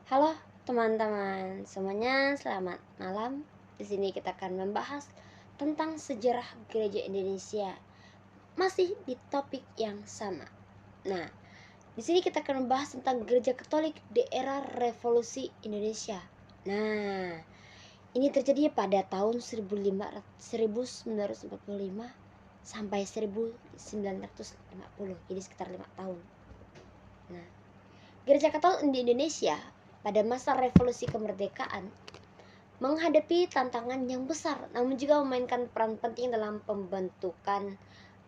Halo teman-teman, semuanya selamat malam. Di sini kita akan membahas tentang sejarah gereja Indonesia, masih di topik yang sama. Nah, di sini kita akan membahas tentang gereja Katolik di era Revolusi Indonesia. Nah, ini terjadi pada tahun 1945 sampai 1950, jadi sekitar 5 tahun. Nah, Gereja Katolik di Indonesia pada masa revolusi kemerdekaan menghadapi tantangan yang besar, namun juga memainkan peran penting dalam pembentukan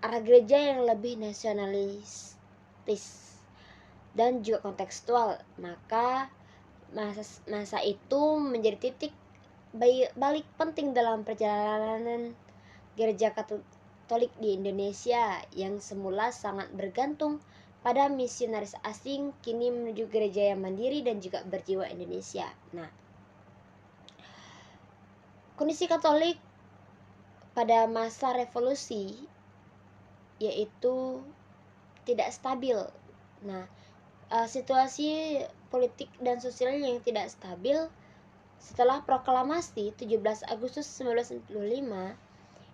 arah gereja yang lebih nasionalistis dan juga kontekstual. Maka masa itu menjadi titik balik penting dalam perjalanan gereja Katolik di Indonesia yang semula sangat bergantung pada misionaris asing, kini menuju gereja yang mandiri dan juga berjiwa Indonesia. Nah, kondisi Katolik pada masa revolusi yaitu tidak stabil. Nah, situasi politik dan sosialnya yang tidak stabil setelah proklamasi 17 Agustus 1945,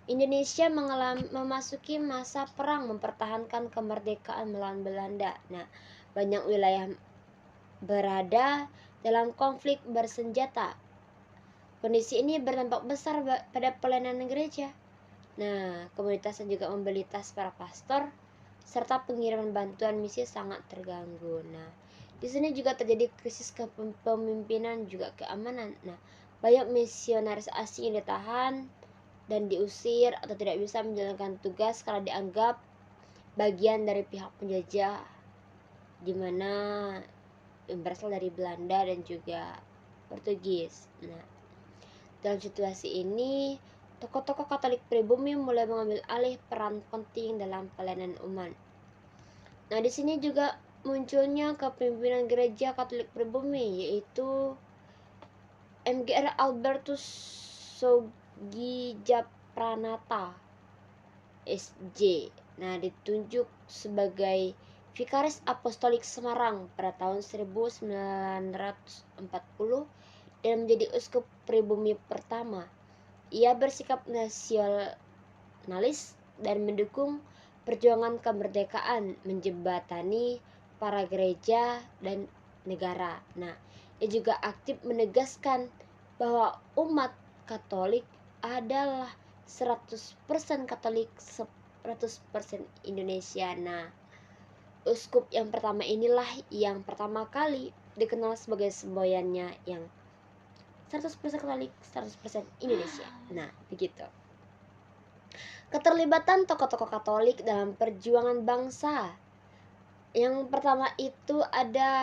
Indonesia memasuki masa perang mempertahankan kemerdekaan melawan Belanda. Nah, banyak wilayah berada dalam konflik bersenjata. Kondisi ini berdampak besar pada pelayanan gereja. Nah, komunitas dan juga mobilitas para pastor serta pengiriman bantuan misi sangat terganggu. Nah, di sini juga terjadi krisis kepemimpinan juga keamanan. Nah, banyak misionaris asing yang ditahan dan diusir atau tidak bisa menjalankan tugas karena dianggap bagian dari pihak penjajah, di mana berasal dari Belanda dan juga Portugis. Nah, dalam situasi ini, tokoh-tokoh Katolik pribumi mulai mengambil alih peran penting dalam pelayanan umat. Nah, di sini juga munculnya kepemimpinan gereja Katolik pribumi, yaitu MGR Albertus Sogijapranata SJ. Nah, ditunjuk sebagai Vikaris Apostolik Semarang pada tahun 1940 dan menjadi uskup pribumi pertama. Ia bersikap nasionalis dan mendukung perjuangan kemerdekaan, menjembatani para gereja dan negara. Nah, ia juga aktif menegaskan bahwa umat Katolik adalah 100% Katolik, 100% Indonesia. Nah, uskup yang pertama inilah yang pertama kali dikenal sebagai semboyannya yang 100% Katolik, 100% Indonesia. Nah, begitu. Keterlibatan tokoh-tokoh Katolik dalam perjuangan bangsa. Yang pertama itu ada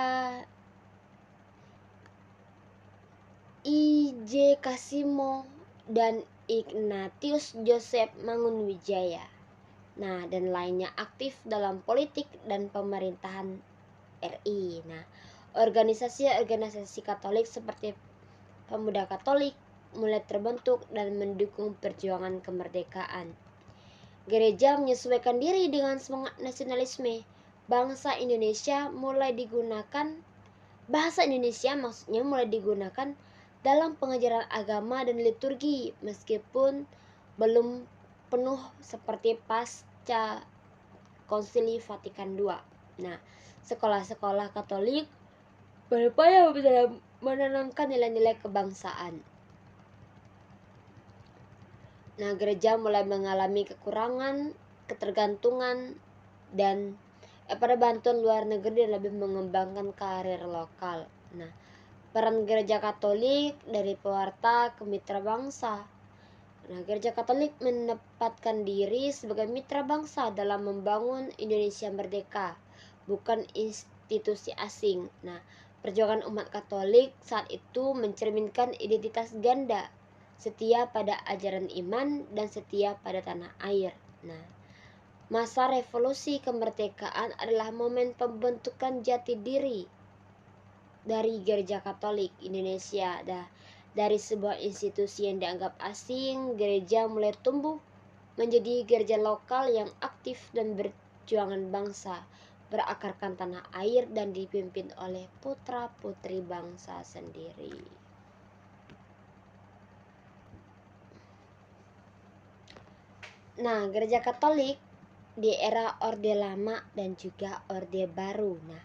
I.J. Kasimo dan Ignatius Joseph Mangunwijaya. Nah, dan lainnya aktif dalam politik dan pemerintahan RI. Nah, organisasi-organisasi Katolik seperti Pemuda Katolik mulai terbentuk dan mendukung perjuangan kemerdekaan. Gereja menyesuaikan diri dengan semangat nasionalisme. Bahasa Indonesia mulai digunakan dalam pengajaran agama dan liturgi, meskipun belum penuh seperti pasca Konsili Vatikan II. Nah, sekolah-sekolah Katolik berupaya dalam menanamkan nilai-nilai kebangsaan. Nah, gereja mulai mengalami kekurangan, ketergantungan, dan pada bantuan luar negeri dan lebih mengembangkan karir lokal. Nah, peran gereja Katolik dari pewarta ke mitra bangsa. Nah, gereja Katolik menempatkan diri sebagai mitra bangsa dalam membangun Indonesia merdeka, bukan institusi asing. Nah, perjuangan umat Katolik saat itu mencerminkan identitas ganda, setia pada ajaran iman dan setia pada tanah air. Nah, masa revolusi kemerdekaan adalah momen pembentukan jati diri dari gereja Katolik Indonesia. Dari sebuah institusi yang dianggap asing, gereja mulai tumbuh menjadi gereja lokal yang aktif dan berjuangan bangsa, berakarkan tanah air dan dipimpin oleh putra-putri bangsa sendiri. Nah, Gereja Katolik di era Orde Lama dan juga Orde Baru. Nah,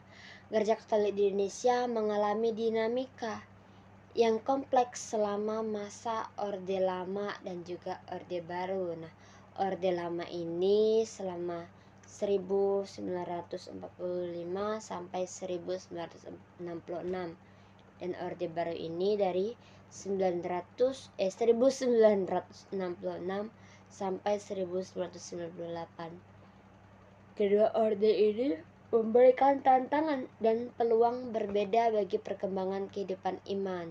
Gereja Katolik di Indonesia mengalami dinamika yang kompleks selama masa Orde Lama dan juga Orde Baru. Nah, Orde Lama ini selama 1945 sampai 1966 dan Orde Baru ini dari 1966 sampai 1998. Kedua orde ini memberikan tantangan dan peluang berbeda bagi perkembangan kehidupan iman,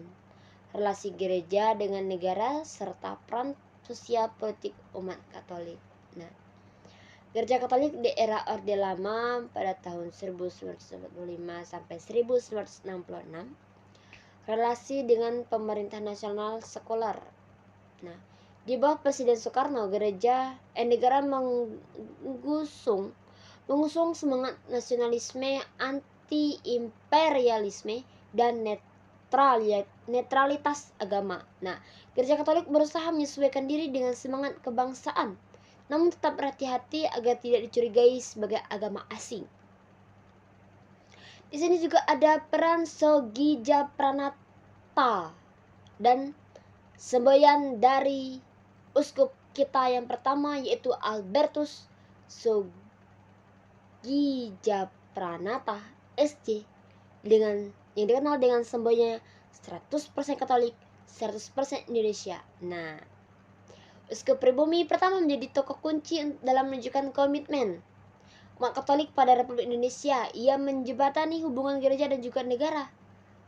relasi gereja dengan negara, serta peran sosial politik umat Katolik. Nah, Gereja Katolik di era Orde Lama pada tahun 1945 sampai 1966, relasi dengan pemerintah nasional sekuler. Nah, di bawah Presiden Soekarno, negara mengusung semangat nasionalisme, anti-imperialisme, dan netralitas agama. Nah, Gereja Katolik berusaha menyesuaikan diri dengan semangat kebangsaan, namun tetap berhati-hati agar tidak dicurigai sebagai agama asing. Di sini juga ada peran Soegija Pranata dan semboyan dari uskup kita yang pertama, yaitu Albertus Soegija Pranata SC, dengan yang dikenal dengan semboyannya 100% Katolik, 100% Indonesia. Nah, uskup pribumi pertama menjadi tokoh kunci dalam menunjukkan komitmen umat Katolik pada Republik Indonesia. Ia menjembatani hubungan gereja dan juga negara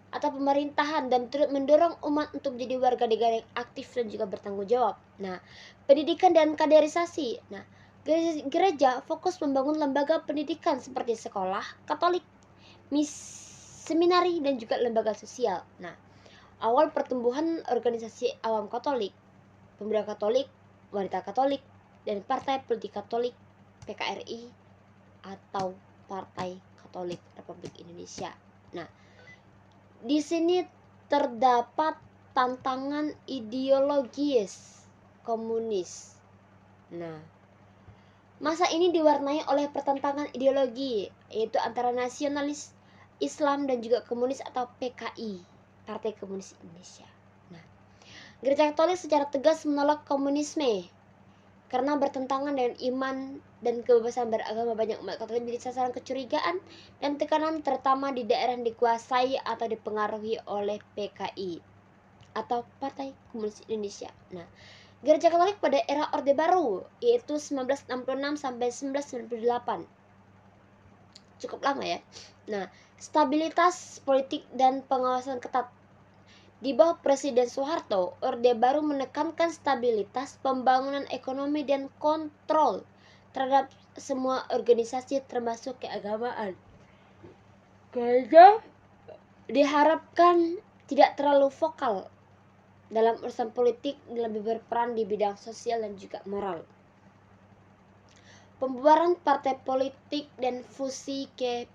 atau pemerintahan dan turut mendorong umat untuk menjadi warga negara yang aktif dan juga bertanggung jawab. Nah, pendidikan dan kaderisasi. Nah, gereja fokus membangun lembaga pendidikan seperti sekolah Katolik, seminari, dan juga lembaga sosial. Nah, awal pertumbuhan organisasi awam Katolik, pemuda Katolik, wanita Katolik, dan partai politik Katolik PKRI atau Partai Katolik Republik Indonesia. Nah, di sini terdapat tantangan ideologis komunis. Nah, masa ini diwarnai oleh pertentangan ideologi, yaitu antara nasionalis Islam dan juga komunis atau PKI, Partai Komunis Indonesia. Nah, Gereja Katolik secara tegas menolak komunisme karena bertentangan dengan iman dan kebebasan beragama. Banyak umat Katolik menjadi sasaran kecurigaan dan tekanan, terutama di daerah yang dikuasai atau dipengaruhi oleh PKI atau Partai Komunis Indonesia. Nah, Gereja Katolik pada era Orde Baru, yaitu 1966 sampai 1998. Cukup lama ya. Nah, stabilitas politik dan pengawasan ketat. Di bawah Presiden Soeharto, Orde Baru menekankan stabilitas, pembangunan ekonomi, dan kontrol terhadap semua organisasi termasuk keagamaan. Gereja diharapkan tidak terlalu vokal dalam urusan politik dan lebih berperan di bidang sosial dan juga moral. Pembubaran partai politik dan fusi ke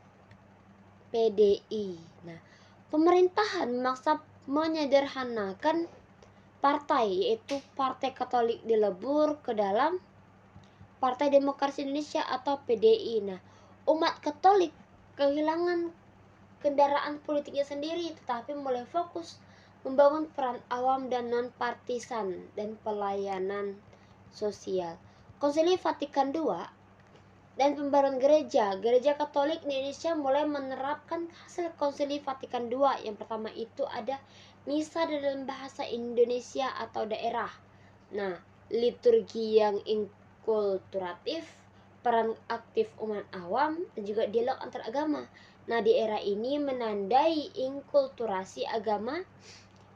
PDI. Nah, pemerintahan memaksa menyederhanakan partai, yaitu Partai Katolik dilebur ke dalam Partai Demokrasi Indonesia atau PDI. Nah, umat Katolik kehilangan kendaraan politiknya sendiri, tetapi mulai fokus membangun peran awam dan non-partisan dan pelayanan sosial. Konsili Vatikan II dan pembaruan gereja Katolik di Indonesia mulai menerapkan hasil Konsili Vatikan II. Yang pertama itu ada misa dalam bahasa Indonesia atau daerah. Nah, liturgi yang inkulturatif, peran aktif umat awam, dan juga dialog antar agama. Nah, di era ini menandai inkulturasi agama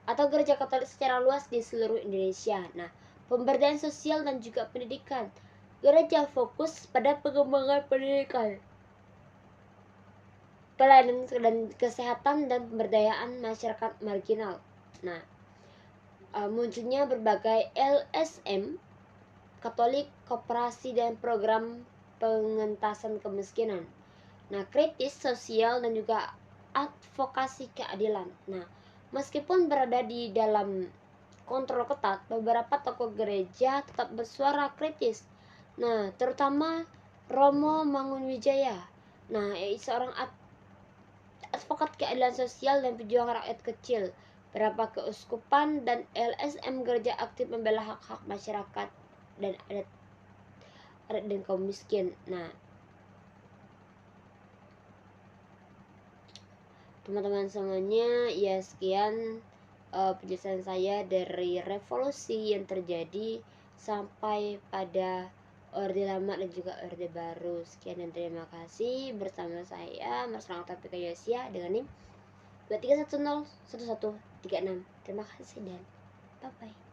atau gereja Katolik secara luas di seluruh Indonesia. Nah, pemberdayaan sosial dan juga pendidikan. Gereja fokus pada pengembangan pendidikan, pelayanan dan kesehatan, dan pemberdayaan masyarakat marginal. Nah, munculnya berbagai LSM Katolik, koperasi, dan program pengentasan kemiskinan. Nah, kritis sosial dan juga advokasi keadilan. Nah, meskipun berada di dalam kontrol ketat, beberapa tokoh gereja tetap bersuara kritis. Nah, terutama Romo Mangunwijaya. Nah, seorang advokat keadilan sosial dan pejuang rakyat kecil. Beberapa keuskupan dan LSM gereja aktif membela hak-hak masyarakat dan adat dan kaum miskin. Nah, teman-teman semuanya, ya sekian penjelasan saya dari revolusi yang terjadi sampai pada Orde Lama dan juga Orde Baru. Sekian dan terima kasih. Bersama saya Mas Topika Yosia dengan NIM 23101136. Terima kasih dan bye bye.